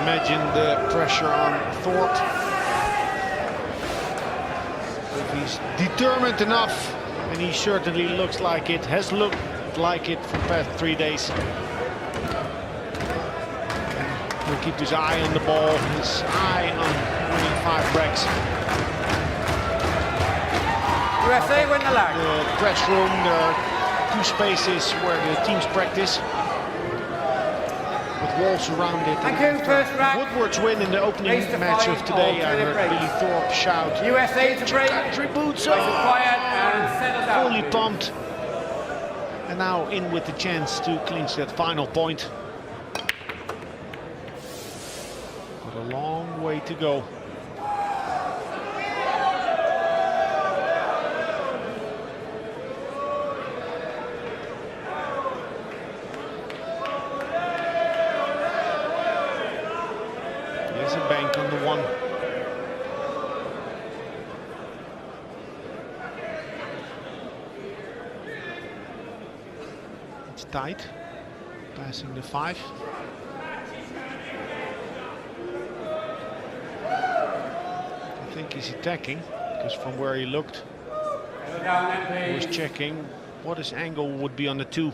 imagine the pressure on Thorpe. If he's determined enough, and he certainly looks like it, has looked like it for the past 3 days. He'll keep his eye on the ball, his eye on winning 5 breaks. USA win the lag. The press room, there are 2 spaces where the teams practice, with walls around it. Thank you, first round. Woodward's win in the opening match of today. I heard Billy Thorpe shout, USA to break. "Country boots Quiet on!" and settle down. Fully pumped. And now in with the chance to clinch that final point. But a long way to go. There's a bank on the 1. It's tight, passing the 5. I think he's attacking, because from where he looked, he was checking what his angle would be on the 2.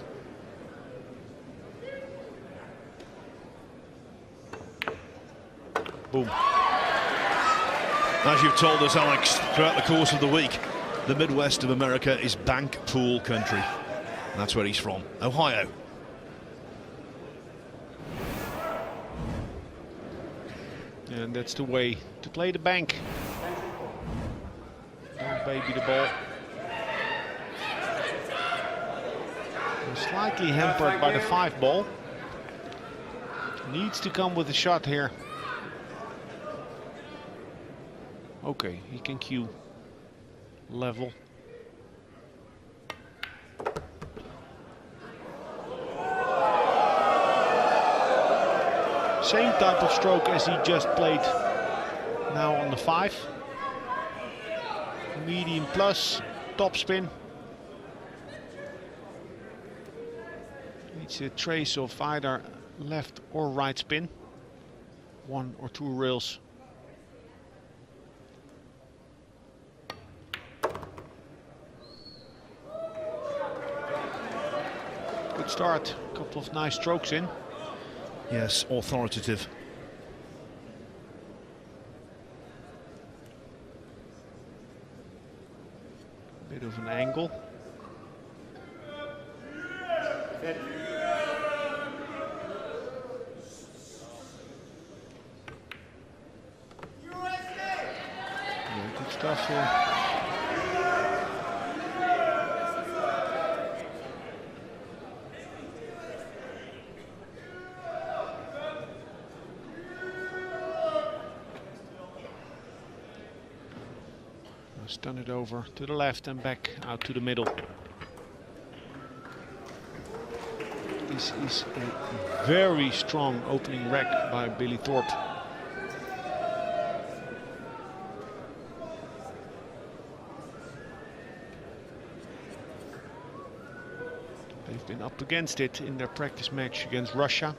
Boom. As you've told us, Alex, throughout the course of the week, the Midwest of America is bank pool country. And that's where he's from, Ohio. And that's the way to play the bank. Don't baby the ball. We're slightly hampered by the 5 ball. Needs to come with a shot here. Okay, he can cue level. Same type of stroke as he just played now on the 5. Medium plus, top spin. Needs a trace of either left or right spin. 1 or 2 rails. Good start, a couple of nice strokes in. Yes, authoritative. Bit of an angle. Yeah, good stuff here. Stun it over to the left and back out to the middle. This is a very strong opening rack by Billy Thorpe. They've been up against it in their practice match against Russia.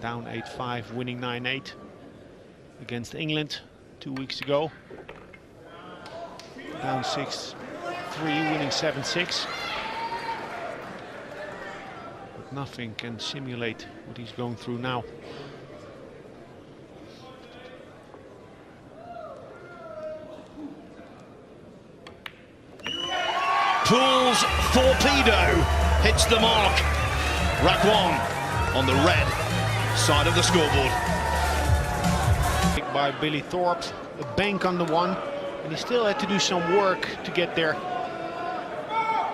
Down 8-5, winning 9-8. Against England 2 weeks ago. Down 6-3, winning 7-6. But nothing can simulate what he's going through now. Pool's torpedo hits the mark. Rack 1 on the red side of the scoreboard. By Billy Thorpe, a bank on the 1. And he still had to do some work to get there.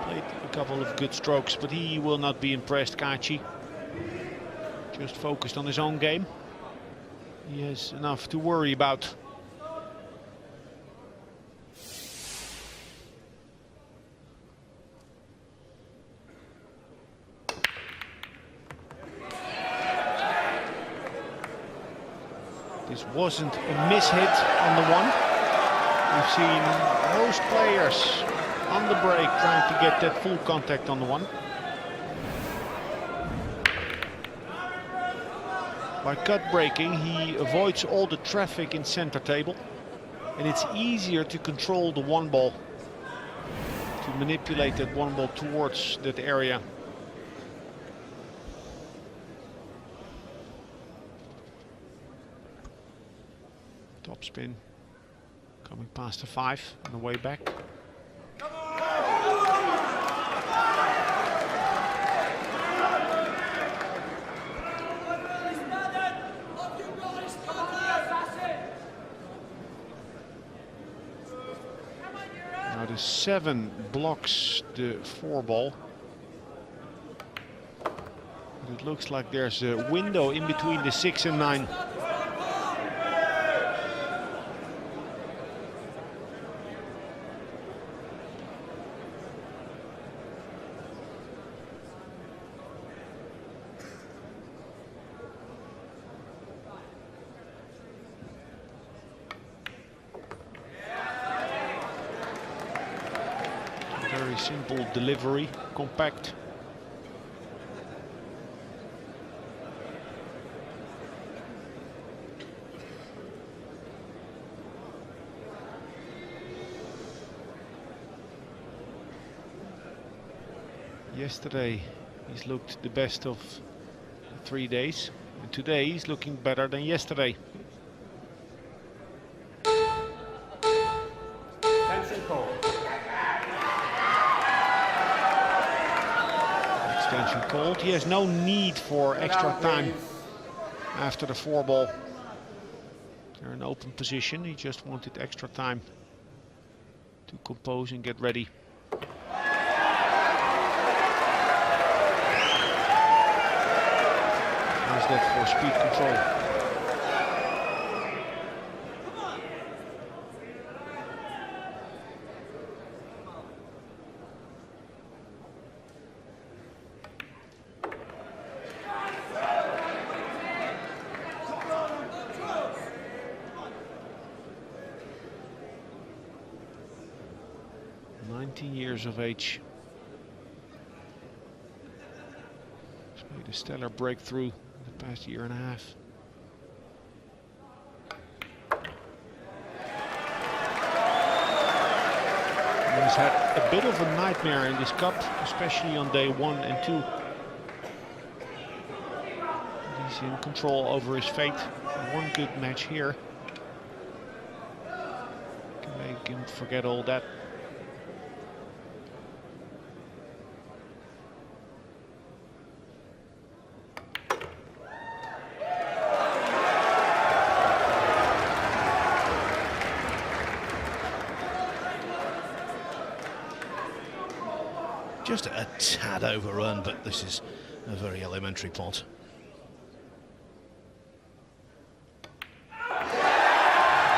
Played a couple of good strokes, but he will not be impressed, Kaci. Just focused on his own game. He has enough to worry about. This wasn't a mishit on the 1. We've seen most players on the break trying to get that full contact on the 1. By cut breaking, he avoids all the traffic in center table, and it's easier to control the one ball, to manipulate that one ball towards that area. Top spin coming past the 5 on the way back. Now the 7 blocks the 4 ball. But it looks like there's a window in between the 6 and 9. Very simple delivery, compact. Yesterday he's looked the best of the 3 days, and today he's looking better than yesterday. Attention call. Extension called. He has no need for extra time after the 4 ball. They're in open position. He just wanted extra time to compose and get ready. How's that for speed control? Years of age. He's made a stellar breakthrough in the past year and a half. And he's had a bit of a nightmare in this cup, especially on day 1 and 2. He's in control over his fate. One good match here can make him forget all that. Just a tad overrun, but this is a very elementary pot.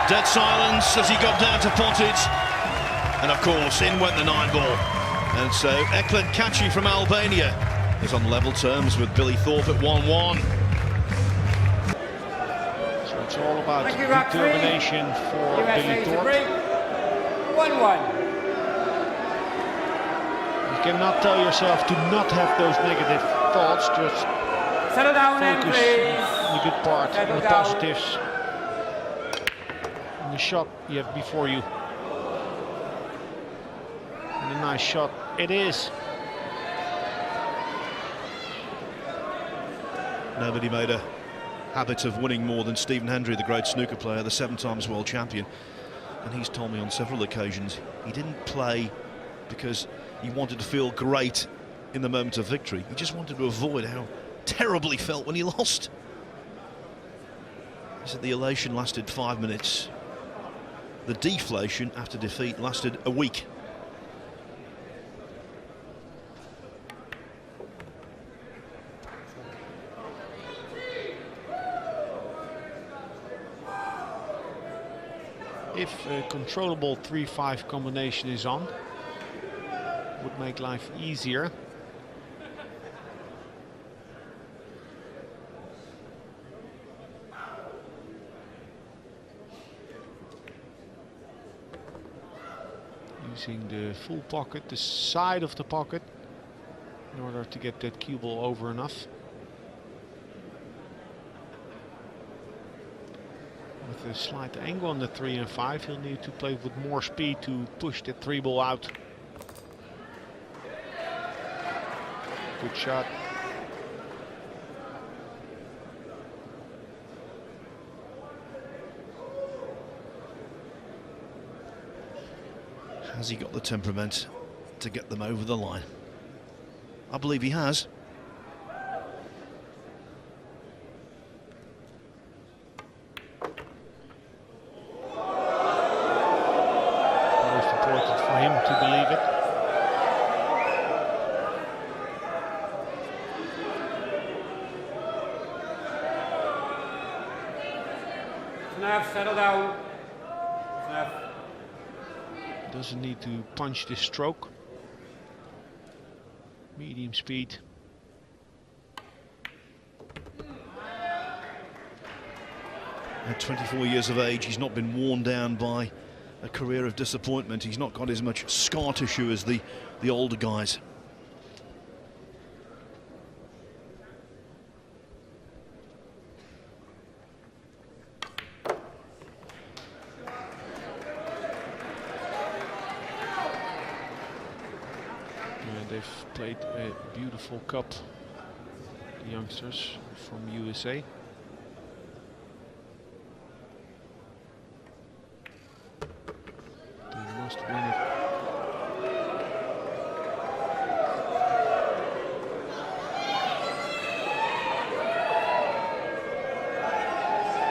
Dead silence as he got down to pot it. And of course, in went the 9 ball. And so Eklent Kaci from Albania is on level terms with Billy Thorpe at 1-1. So it's all about determination for Billy Thorpe. 1-1. You cannot tell yourself to not have those negative thoughts, just settle down focus on the good part, on the positives, and the shot you have before you. And a nice shot it is. Nobody made a habit of winning more than Stephen Hendry, the great snooker player, the 7 times world champion. And he's told me on several occasions he didn't play because he wanted to feel great in the moment of victory. He just wanted to avoid how terrible he felt when he lost. He said the elation lasted 5 minutes. The deflation after defeat lasted a week. If a controllable 3-5 combination is on, would make life easier. Using the full pocket, the side of the pocket, in order to get that cue ball over enough. With a slight angle on the 3 and 5, he'll need to play with more speed to push the 3 ball out. Good shot. Has he got the temperament to get them over the line? I believe he has. Most important for him to believe it. Snap, settle down. Snap. Doesn't need to punch this stroke. Medium speed. At 24 years of age, he's not been worn down by a career of disappointment. He's not got as much scar tissue as the older guys. They've played a beautiful cup, the youngsters from USA. They must win it.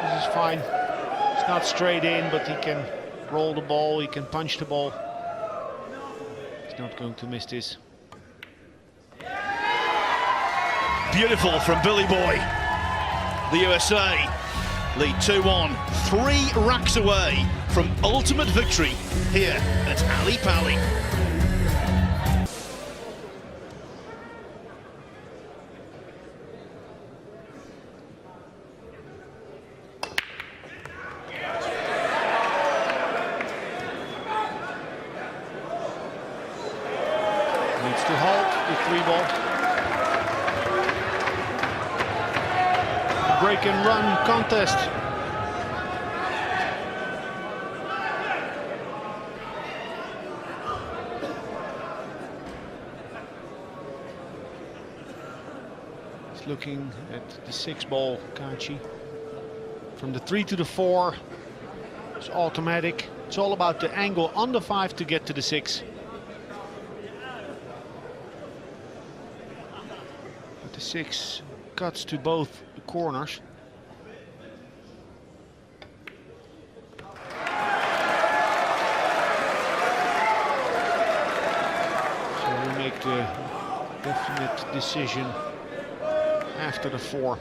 This is fine. It's not straight in, but he can roll the ball, he can punch the ball. He's not going to miss this. Beautiful from Billy Boy. The USA lead 2-1, 3 racks away from ultimate victory here at Ali Pali. Needs to hold the 3 ball. Break and run contest. He's looking at the 6 ball, Kaci. From the 3 to the 4, it's automatic. It's all about the angle on the 5 to get to the 6. But the 6 cuts to both the corners. So we make the definite decision after the 4.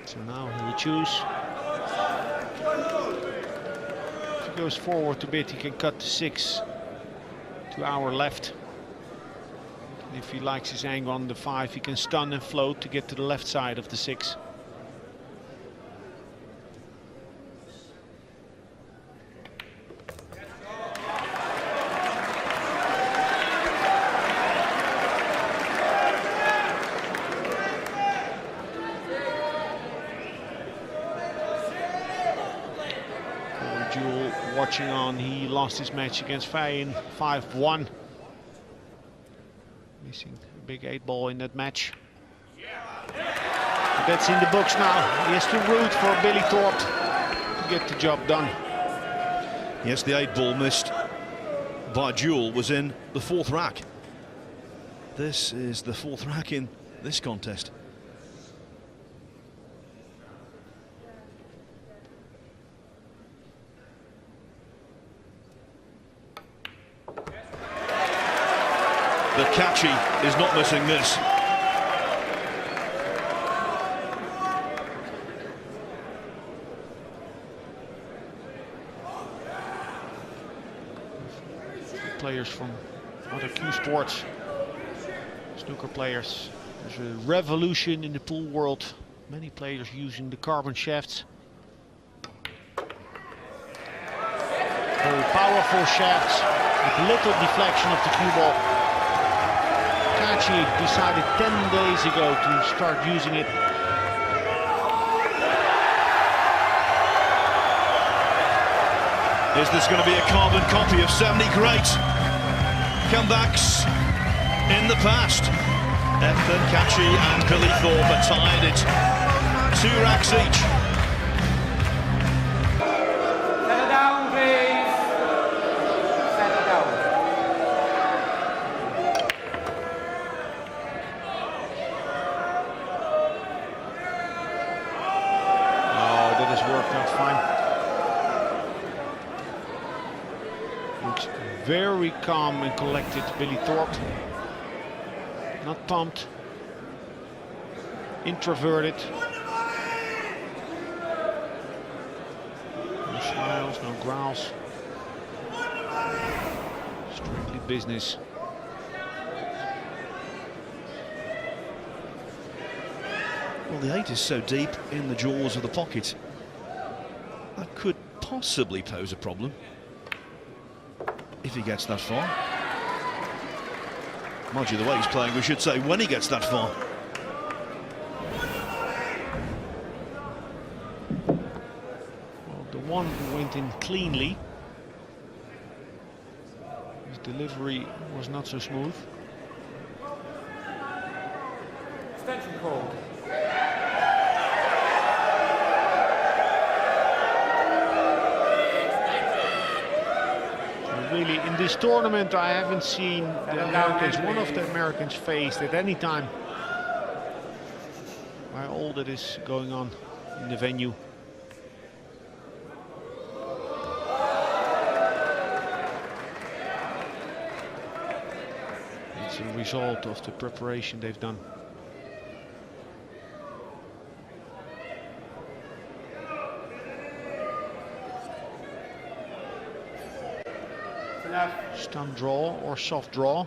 So now he'll choose. If he goes forward a bit, he can cut the 6 to our left. And if he likes his angle on the 5, he can stun and float to get to the left side of the 6. Watching on, he lost his match against Fayen 5-1. Missing a big 8 ball in that match. But that's in the books now. He has to root for Billy Thorpe to get the job done. Yes, the 8 ball missed by Jewel was in the 4th rack. This is the 4th rack in this contest. But Kaci is not missing this. Players from other Q sports, snooker players There's a revolution in the pool world. Many players using the carbon shafts. Very powerful shafts with little deflection of the cue ball. Kaci decided 10 days ago to start using it. Is this going to be a carbon copy of 70 great comebacks in the past? Eklent Kaci and Billy Thorpe are tied at 2 racks each. Settle down, please. Settle down. Oh, that has worked out fine. Looks very calm and collected, Billy Thorpe. Not pumped. Introverted. No smiles, no growls. Strictly business. Well, the 8 is so deep in the jaws of the pocket. That could possibly pose a problem if he gets that far. Mind you, the way he's playing, we should say when he gets that far. Well, the one who went in cleanly. His delivery was not so smooth. Extension call. Really, in this tournament, I haven't seen the Americans, one of the Americans faced at any time by all that is going on in the venue. It's a result of the preparation they've done. Stun draw or soft draw.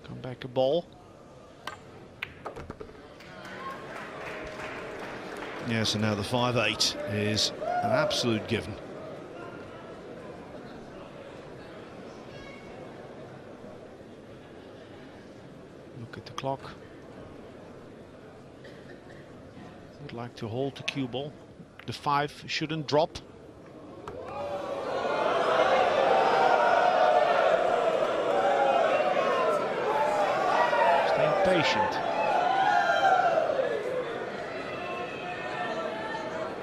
Come back a ball. Yeah, so now the 5-8 is an absolute given. Look at the clock. Would like to hold the cue ball. The 5 shouldn't drop. Patient.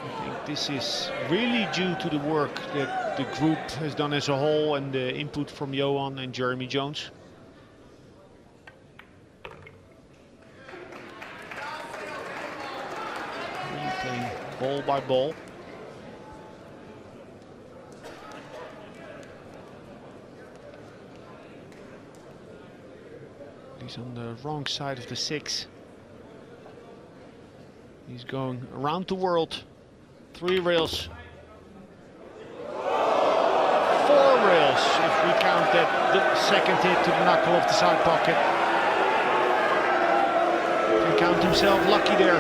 I think this is really due to the work that the group has done as a whole and the input from Johan and Jeremy Jones. Really playing ball by ball. He's on the wrong side of the 6. He's going around the world. 3 rails. 4 rails if we count that the second hit to the knuckle of the side pocket. Can count himself lucky there.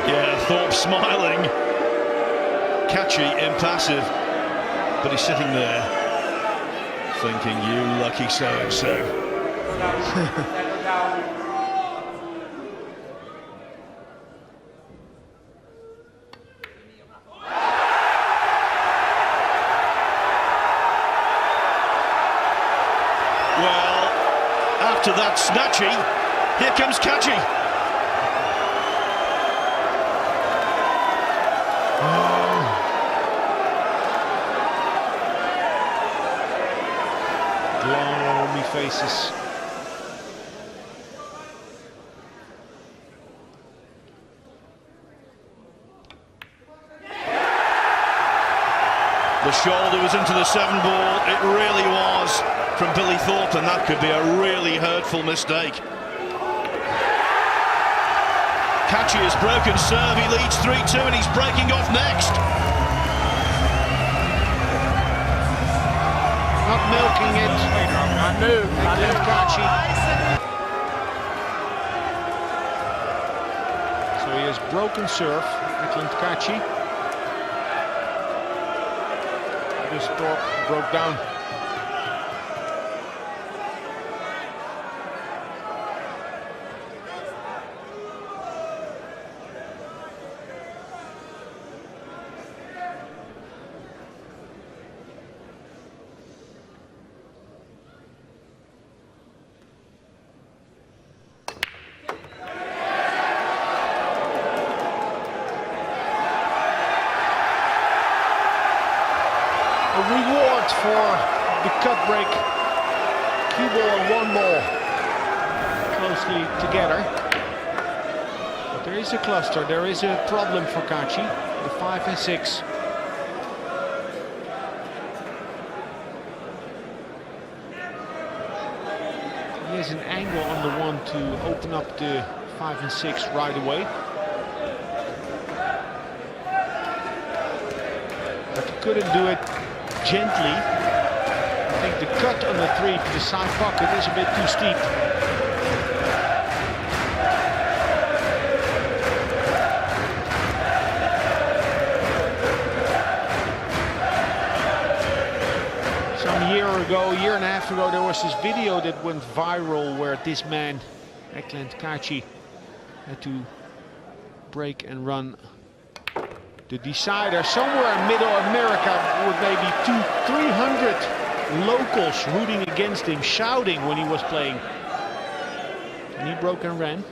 Yeah, Thorpe smiling. Kaci impassive. But he's sitting there thinking, you lucky so-and-so. Settle down. Well, after that snatchy, here comes Kaci. Gloomy faces. The shoulder was into the 7 ball. It really was from Billy Thorpe, and that could be a really hurtful mistake. Kaci has broken serve. He leads 3-2, and he's breaking off next. Not milking it. Eklent Kaci. broken serve, Eklent Kaci. This Thorpe broke down. A reward for the cut break. Cue ball and one ball closely together. But there is a cluster, there is a problem for Kaci. The 5 and 6. He has an angle on the 1 to open up the 5 and 6 right away. But he couldn't do it gently. I think the cut on the 3 to the side pocket is a bit too steep. Some year and a half ago, there was this video that went viral where this man, Eklent Kaci, had to break and run the decider somewhere in Middle America with maybe 200-300 locals rooting against him, shouting when he was playing. And he broke and ran.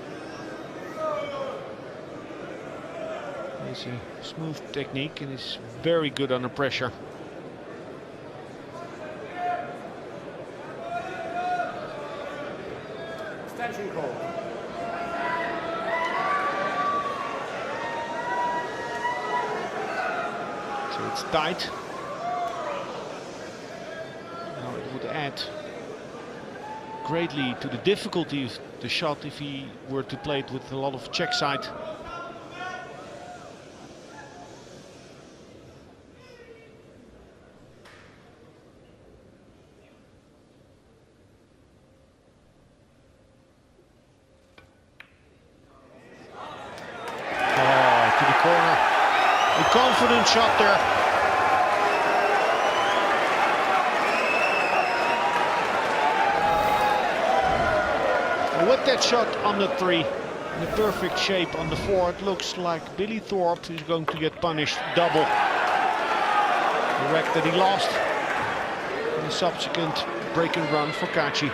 It's a smooth technique and is very good under pressure. Extension call. So it's tight. Now it would add greatly to the difficulty of the shot if he were to play it with a lot of check side. To the corner. A confident shot there. And with that shot on the 3, in the perfect shape on the 4, it looks like Billy Thorpe is going to get punished double. The wreck that he lost in the subsequent break and run for Kaci.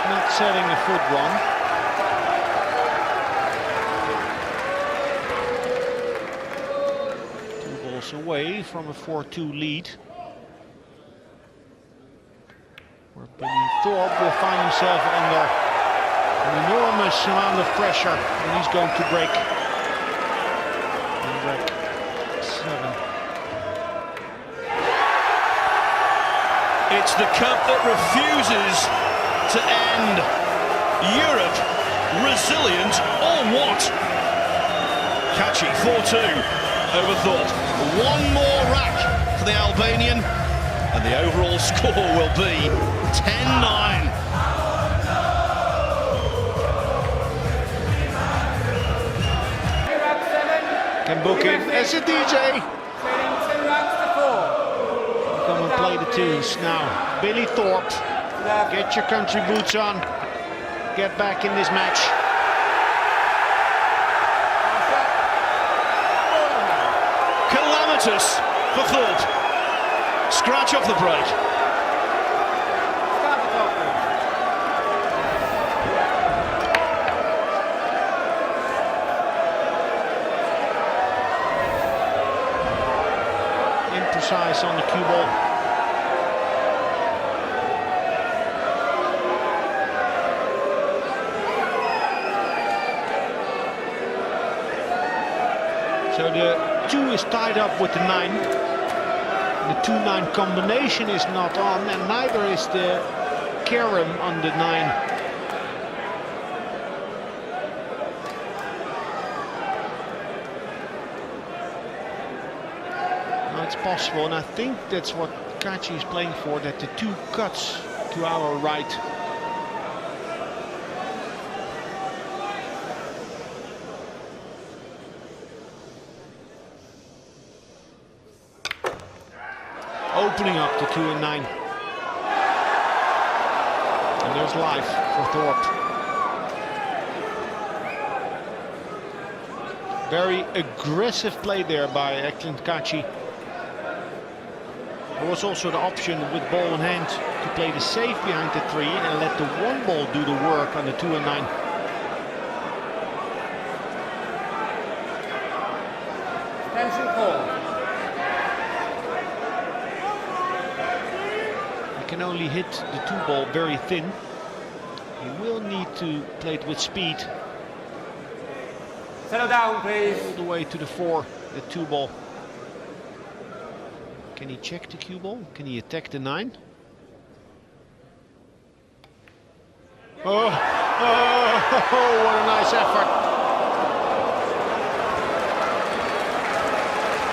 Not setting the foot wrong. Two balls away from a 4-2 lead, where Billy Thorpe will find himself under an enormous amount of pressure when he's going to break. And break 7. It's the cup that refuses to end. Europe resilient or what? Kaci 4-2 over Thorpe. One more rack for the Albanian and the overall score will be 10-9. Can book him as a DJ. Come and play the tunes now. Billy Thorpe. Get your country boots on. Get back in this match. Calamitous for Thorpe. Scratch off the break. Imprecise on the cue ball. So the 2 is tied up with the 9. The 2-9 combination is not on, and neither is the carom on the 9. Now it's possible, and I think that's what Kaci is playing for, that the 2 cuts to our right. Opening up the 2 and 9. And there's life for Thorpe. Very aggressive play there by Eklent Kaci. There was also the option with ball in hand to play the safe behind the 3 and let the 1 ball do the work on the 2 and 9. Extension call. Can only hit the 2 ball very thin. He will need to play it with speed. Settle down, please. All the way to the 4, the 2 ball. Can he check the cue ball? Can he attack the 9? Oh, what a nice effort.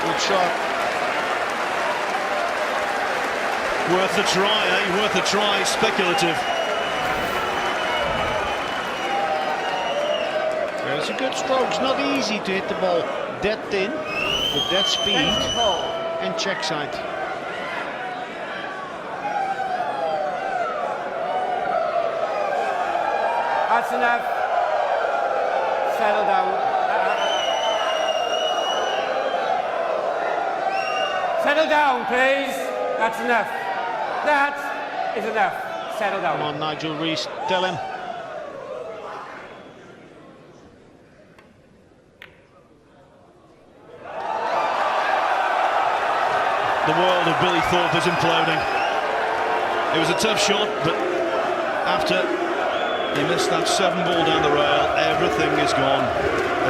Good shot. Worth a try, eh? Worth a try, speculative. There's a good stroke. It's not easy to hit the ball that thin, with that speed, and check side. That's enough. Settle down. Settle down, please. That's enough. That is enough. Settle down. Come on, Nigel Rees, tell him. The world of Billy Thorpe is imploding. It was a tough shot, but after he missed that 7 ball down the rail, everything is gone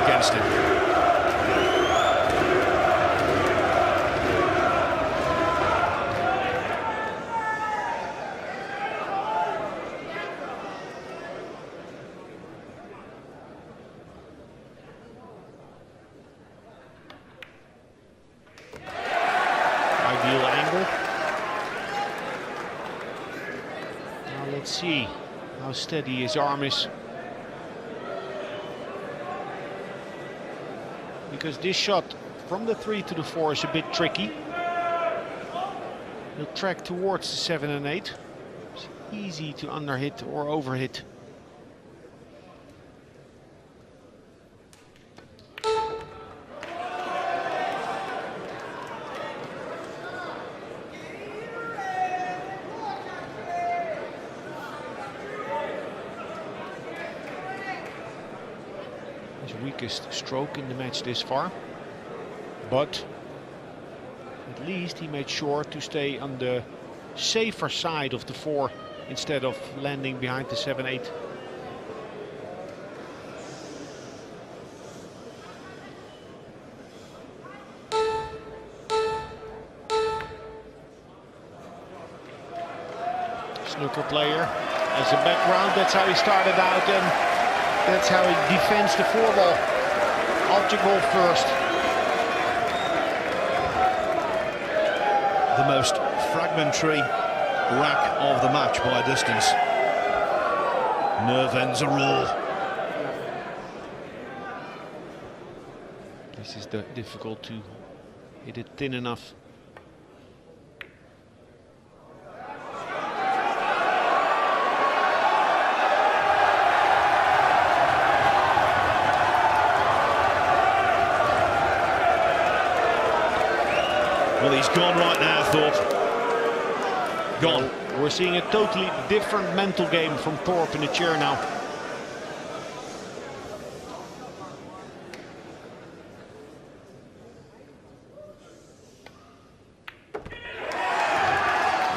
against him. Ideal angle. Now let's see how steady his arm is. Because this shot from the 3 to the 4 is a bit tricky. He'll track towards the 7 and 8. It's easy to underhit or overhit. His weakest stroke in the match this far, but at least he made sure to stay on the safer side of the 4 instead of landing behind the 7-8. Snooker player as a background, that's how he started out, and that's how he defends the 4 ball. Object ball first. The most fragmentary rack of the match by distance. Nerve ends are raw. This is difficult to hit it thin enough. Well, he's gone right now, Thorpe. Gone. We're seeing a totally different mental game from Thorpe in the chair now.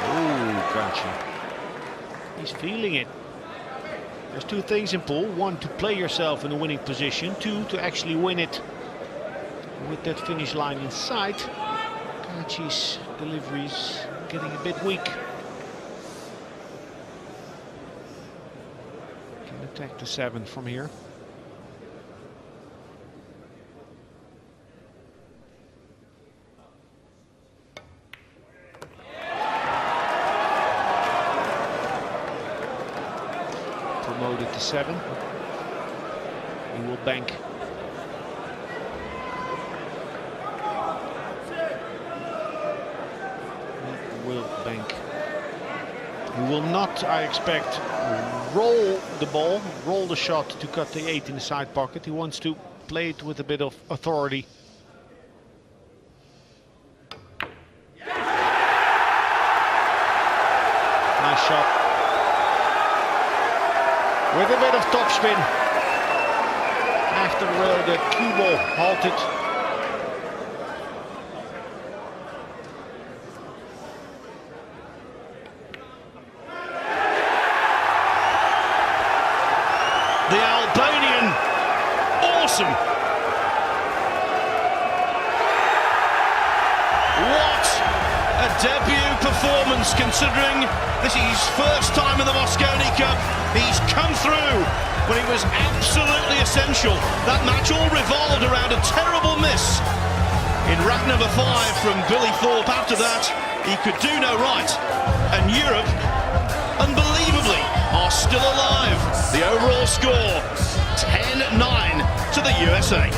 Oh, Kaci. He's feeling it. There's 2 things in pool. 1, to play yourself in a winning position. 2, to actually win it. with that finish line in sight. Kaci's delivery is getting a bit weak. Can attack the 7 from here. Promoted to 7. He will bank. He will bank. He will not, I expect, roll the ball, roll the shot to cut the 8 in the side pocket. He wants to play it with a bit of authority. Nice shot. With a bit of topspin. After the rail, the cue ball halted. The Albanian, awesome. What a debut performance, considering this is his first time in the Mosconi Cup. He's come through when it was absolutely essential. That match all revolved around a terrible miss in rack number 5 from Billy Thorpe. After that, he could do no right. And Europe, unbelievably, are still alive. The overall score, 10-9 to the USA.